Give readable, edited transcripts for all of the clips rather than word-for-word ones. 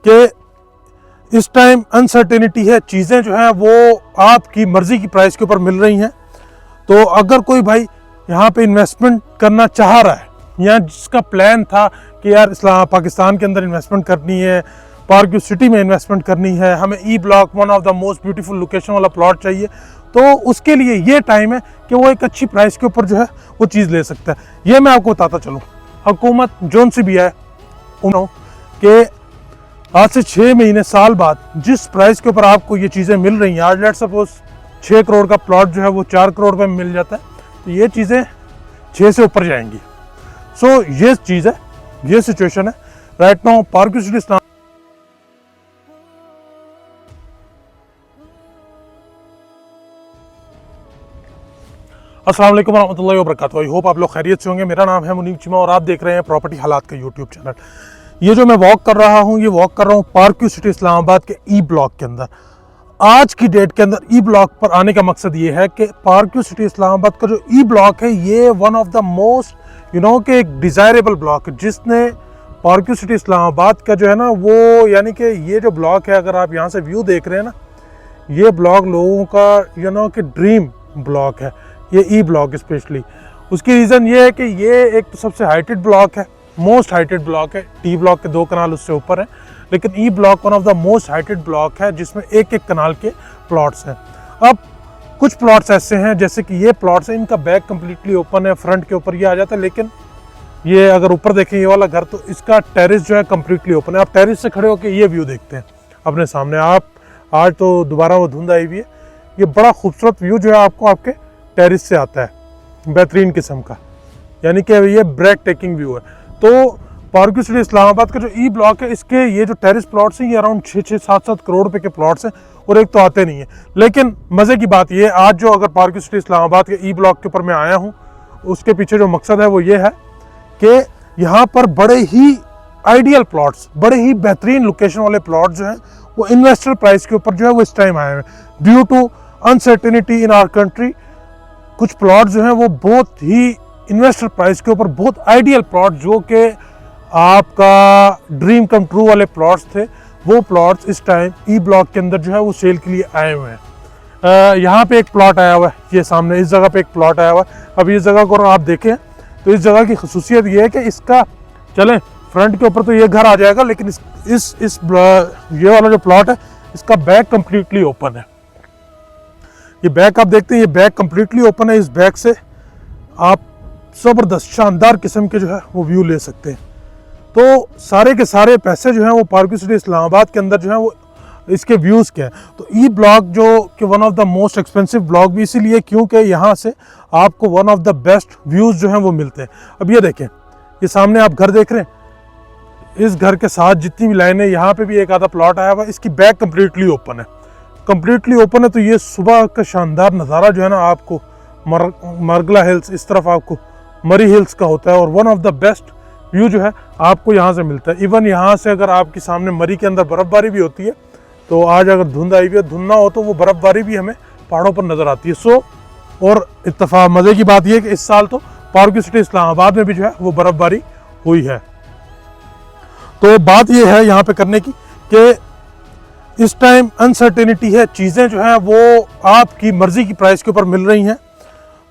कि इस time uncertainty है, चीज़ें जो हैं वो आपकी मर्ज़ी की प्राइस के ऊपर मिल रही हैं। तो अगर कोई भाई यहाँ पे इन्वेस्टमेंट करना चाह रहा है या जिसका प्लान था कि यार इस्लाम पाकिस्तान के अंदर इन्वेस्टमेंट करनी है, पार्क व्यू सिटी में इन्वेस्टमेंट करनी है, हमें E block one of the most beautiful location वाला प्लॉट चाहिए, तो उसके लिए ये टाइम है कि वो एक अच्छी प्राइस के ऊपर जो है वो चीज़ ले सकता है। ये मैं आपको बताता चलूँ, हुकूमत जोन सी भी है कि आज से 6 महीने साल बाद जिस प्राइस के ऊपर आपको ये चीज़ें मिल रही हैं, आज लेट सपोज 6 करोड़ का प्लॉट जो है वो 4 करोड़ रुपये में मिल जाता है, तो ये चीज़ें 6 से ऊपर जाएंगी। सो ये चीज़ है, ये सिचुएशन है right now park view city Islam. अस्सलाम वालेकुम रहमतुल्लाहि व बरकातहू। आई होप आप लोग खैरियत से होंगे। मेरा नाम है मुनीब चीमा और आप देख रहे हैं प्रॉपर्टी हालात का यूट्यूब चैनल। ये जो मैं वॉक कर रहा हूँ, ये वॉक कर रहा हूँ पार्क व्यू सिटी इस्लामाबाद के ई ब्लॉक के अंदर। आज की डेट के अंदर ई ब्लॉक पर आने का मकसद ये है कि पार्क व्यू सिटी इस्लामाबाद का जो ई ब्लॉक है ये वन ऑफ द मोस्ट कि एक डिज़ायरेबल ब्लॉक है, जिसने पार्क व्यू सिटी इस्लामाबाद का जो है ना वो यानी कि ये जो ब्लॉक है, अगर आप यहाँ से व्यू देख रहे हैं ना, ये ब्लॉक लोगों का कि ड्रीम ब्लॉक है ये ई ब्लॉक स्पेशली। उसकी रीज़न ये है कि ये एक तो सबसे हाइटेड ब्लॉक है, मोस्ट हाइटेड ब्लॉक है। टी ब्लॉक के 2 कनाल उससे ऊपर हैं, लेकिन E block one of the most heighted block है जिसमें एक कनाल के प्लॉट्स हैं। अब कुछ प्लॉट्स ऐसे हैं जैसे कि ये प्लॉट्स हैं, इनका बैक कम्प्लीटली ओपन है, फ्रंट के ऊपर ये आ जाता है, लेकिन ये अगर ऊपर देखें ये वाला घर तो इसका टेरिस जो है कम्प्लीटली ओपन है। आप टेरिस से खड़े होकर ये व्यू देखते हैं अपने सामने। आप आज तो दोबारा वो धुंध आई हुई है, ये बड़ा खूबसूरत व्यू जो है आपको आपके टेरिस से आता है, बेहतरीन किस्म का, यानी कि ये ब्रेक टेकिंग व्यू है। तो पार्क व्यू सिटी इस्लामाबाद का जो ई ब्लॉक है, इसके ये जो टेरिस प्लॉट्स हैं ये अराउंड 6-7 करोड़ रुपए के प्लॉट्स हैं, और एक तो आते नहीं है। लेकिन मज़े की बात ये, आज जो अगर पार्क व्यू सिटी इस्लामाबाद के ई ब्लॉक के ऊपर मैं आया हूँ, उसके पीछे जो मकसद है वो ये है कि यहाँ पर बड़े ही आइडियल प्लॉट्स, बड़े ही बेहतरीन लोकेशन वाले प्लॉट जो हैं वो इन्वेस्टर प्राइस के ऊपर जो है वो इस टाइम आए हैं। Due to uncertainty in our country, कुछ प्लॉट जो हैं वो बहुत ही इन्वेस्टर प्राइस के ऊपर बहुत आइडियल प्लॉट, जो कि आपका ड्रीम कम ट्रू वाले प्लॉट्स थे, वो प्लॉट्स इस टाइम ई ब्लॉक के अंदर जो है वो सेल के लिए आए हुए हैं। यहाँ पे एक प्लॉट आया हुआ है, ये सामने इस जगह पे एक प्लॉट आया हुआ है। अब इस जगह को आप देखें तो इस जगह की खसूसियत ये है कि इसका चलें फ्रंट के ऊपर तो ये घर आ जाएगा, लेकिन ये वाला जो प्लॉट है इसका बैक कम्प्लीटली ओपन है। ये बैक आप देखते हैं, ये बैक कम्प्लीटली ओपन है। इस बैक से आप ज़बरदस्त शानदार किस्म के जो है वो व्यू ले सकते हैं। तो सारे के सारे पैसे जो हैं वो पार्क व्यू सिटी इस्लामाबाद के अंदर जो है वो इसके व्यूज़ के हैं। तो ई ब्लॉक जो कि one of the most expensive block भी इसीलिए क्योंकि यहाँ से आपको one of the best views जो हैं वो मिलते हैं। अब ये देखें, ये सामने आप घर देख रहे हैं, इस घर के साथ जितनी भी लाइनें, यहाँ पे भी एक आधा प्लॉट आया हुआ है, इसकी बैक कम्प्लीटली ओपन है, कम्प्लीटली ओपन है। तो ये सुबह का शानदार नज़ारा जो है ना आपको मरगला हिल्स, इस तरफ आपको मरी हिल्स का होता है, और one of the best view जो है आपको यहाँ से मिलता है। इवन यहाँ से अगर आपके सामने मरी के अंदर बर्फ़बारी भी होती है, तो आज अगर धुंध आई हुई है, धुंध ना हो तो वो बर्फ़बारी भी हमें पहाड़ों पर नज़र आती है। सो और इत्तेफाक मज़े की बात यह है कि इस साल तो पार्क व्यू सिटी इस्लामाबाद में भी जो है वो बर्फ़बारी हुई है। तो बात यह है यहाँ पे करने की कि इस टाइम अनसर्टेनिटी है, चीज़ें जो हैं वो आपकी मर्ज़ी की प्राइस के ऊपर मिल रही हैं।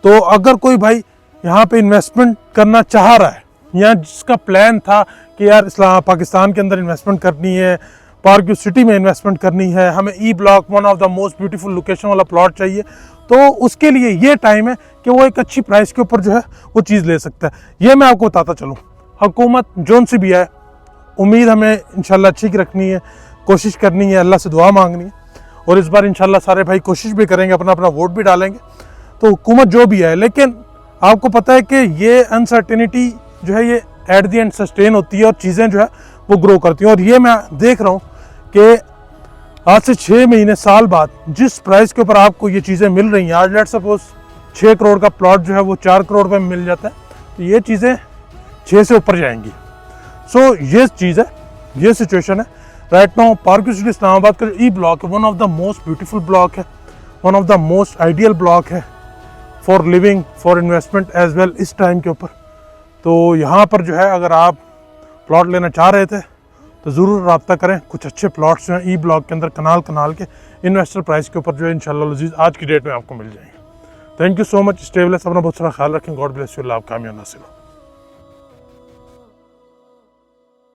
तो अगर कोई भाई यहाँ पे इन्वेस्टमेंट करना चाह रहा है या जिसका प्लान था कि यार इस्लाम पाकिस्तान के अंदर इन्वेस्टमेंट करनी है, पार्क व्यू सिटी में इन्वेस्टमेंट करनी है, हमें E block one of the most beautiful location वाला प्लॉट चाहिए, तो उसके लिए ये टाइम है कि वो एक अच्छी प्राइस के ऊपर जो है वो चीज़ ले सकता है। ये मैं आपको बताता चलूँ, हुकूमत जोन सी भी है, उम्मीद हमें इंशाल्लाह अच्छी की रखनी है, कोशिश करनी है, अल्लाह से दुआ मांगनी है, और इस बार इंशाल्लाह सारे भाई कोशिश भी करेंगे, अपना अपना वोट भी डालेंगे। तो हुकूमत जो भी है, लेकिन आपको पता है कि ये अनसर्टेनिटी जो है ये एट द एंड सस्टेन होती है और चीज़ें जो है वो ग्रो करती हैं। और ये मैं देख रहा हूँ कि आज से 6 महीने साल बाद जिस प्राइस के ऊपर आपको ये चीज़ें मिल रही हैं, आज लेट सपोज 6 करोड़ का प्लॉट जो है वो 4 करोड़ रुपये में मिल जाता है, तो ये चीज़ें 6 से ऊपर जाएंगी। सो ये चीज़ है, ये सिचुएशन है right now park view city Islamabad का जो ई ब्लॉक है, one of the most beautiful block है, one of the most ideal block है for living, for investment as well इस टाइम के ऊपर। तो यहाँ पर जो है अगर आप प्लॉट लेना चाह रहे थे तो ज़रूर रब्ता करें। कुछ अच्छे प्लॉट्स जो हैं ई ब्लॉक के अंदर कनाल के इन्वेस्टर प्राइस के ऊपर जो है इंशाल्लाह अज़ीज़ आज की डेट में आपको मिल जाएंगे। Thank you so much. Stay blessed, अपना बहुत सारा ख्याल रखें। God bless you. अल्लाह आपका कामयाब नसीब हो।